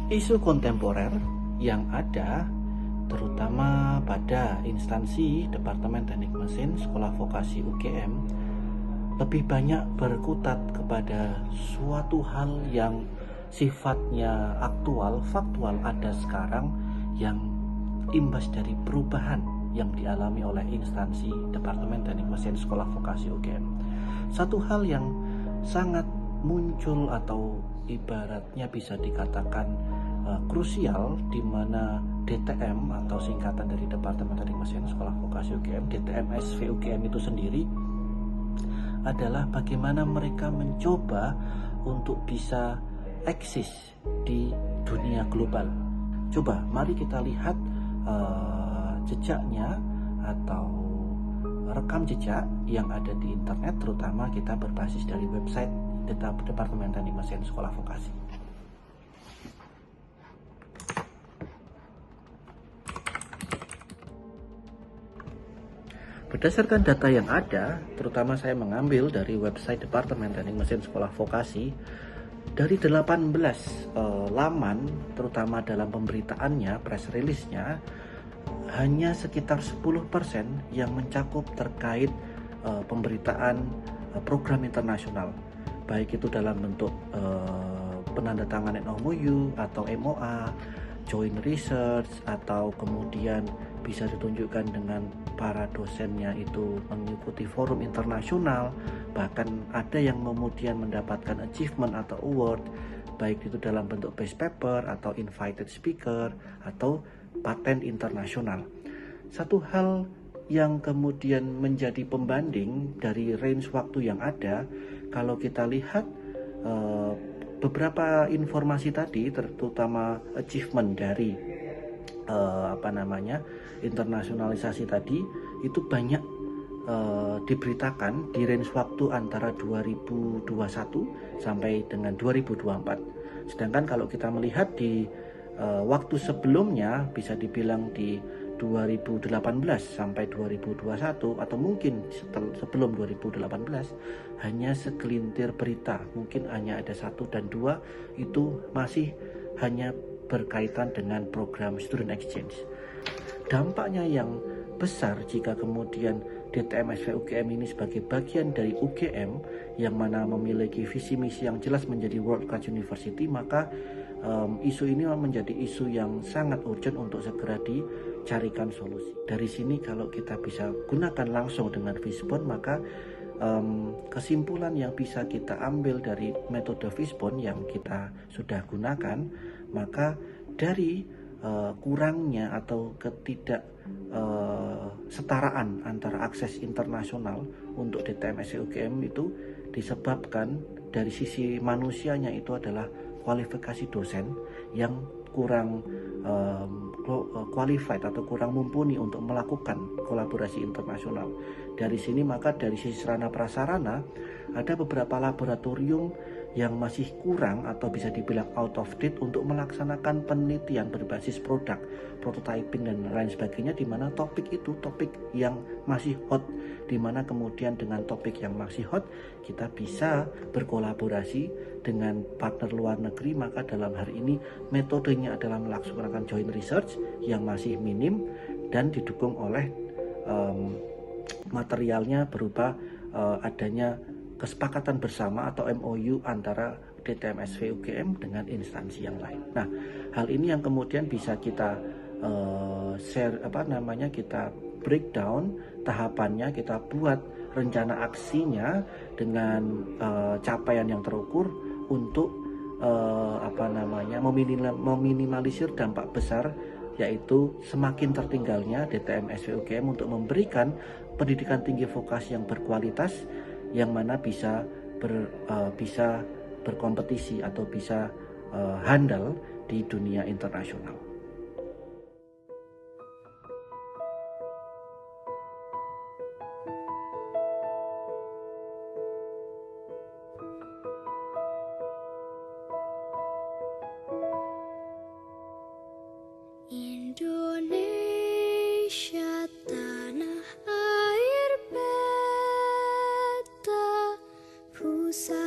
Isu kontemporer yang ada terutama pada instansi Departemen Teknik Mesin Sekolah Vokasi UGM lebih banyak berkutat kepada suatu hal yang sifatnya aktual, faktual ada sekarang yang imbas dari perubahan yang dialami oleh instansi Departemen Teknik Mesin Sekolah Vokasi UGM. Satu hal yang sangat muncul atau ibaratnya bisa dikatakan krusial, di mana DTM atau singkatan dari Departemen Teknik Mesin Sekolah Vokasi UGM, DTM SV UGM itu sendiri adalah bagaimana mereka mencoba untuk bisa eksis di dunia global. Coba mari kita lihat jejaknya atau rekam jejak yang ada di internet, terutama kita berbasis dari website Departemen Teknik Mesin Sekolah Vokasi. Berdasarkan data yang ada, terutama saya mengambil dari website Departemen Teknik Mesin Sekolah Vokasi, dari 18 laman, terutama dalam pemberitaannya, press release-nya, hanya sekitar 10% yang mencakup terkait pemberitaan program internasional, baik itu dalam bentuk penandatanganan MOU atau MOA, joint research, atau kemudian bisa ditunjukkan dengan para dosennya itu mengikuti forum internasional, bahkan ada yang kemudian mendapatkan achievement atau award, baik itu dalam bentuk best paper atau invited speaker atau paten internasional. Satu hal yang kemudian menjadi pembanding dari range waktu yang ada, kalau kita lihat beberapa informasi tadi, terutama achievement dari internasionalisasi tadi, itu banyak diberitakan di range waktu antara 2021 sampai dengan 2024. Sedangkan kalau kita melihat di waktu sebelumnya, bisa dibilang di 2018 sampai 2021 atau mungkin sebelum 2018, hanya segelintir berita, mungkin hanya ada 1 dan 2 itu masih hanya berkaitan dengan program student exchange. Dampaknya yang besar jika kemudian DTM SV UGM ini sebagai bagian dari UGM yang mana memiliki visi misi yang jelas menjadi world class university, maka isu ini menjadi isu yang sangat urgent untuk segera dicarikan solusi. Dari sini kalau kita bisa gunakan langsung dengan Fishbone, maka kesimpulan yang bisa kita ambil dari metode Fishbone yang kita sudah gunakan, maka dari kurangnya atau ketidak setaraan antara akses internasional untuk DTM SV UGM itu disebabkan dari sisi manusianya, itu adalah kualifikasi dosen yang kurang qualified atau kurang mumpuni untuk melakukan kolaborasi internasional. Dari sini maka dari sisi sarana prasarana ada beberapa laboratorium yang masih kurang atau bisa dibilang out of date untuk melaksanakan penelitian berbasis produk, prototyping dan lain sebagainya, di mana topik itu topik yang masih hot, di mana kemudian dengan topik yang masih hot kita bisa berkolaborasi dengan partner luar negeri. Maka dalam hari ini metodenya adalah melaksanakan joint research yang masih minim dan didukung oleh materialnya berupa adanya kesepakatan bersama atau MOU antara DTM SV UGM dengan instansi yang lain. Nah, hal ini yang kemudian bisa kita kita breakdown tahapannya, kita buat rencana aksinya dengan capaian yang terukur untuk meminimalisir dampak besar, yaitu semakin tertinggalnya DTM SV UGM untuk memberikan pendidikan tinggi vokasi yang berkualitas, yang mana bisa berkompetisi atau bisa handal di dunia internasional. Indonesia tanah air beta, pusat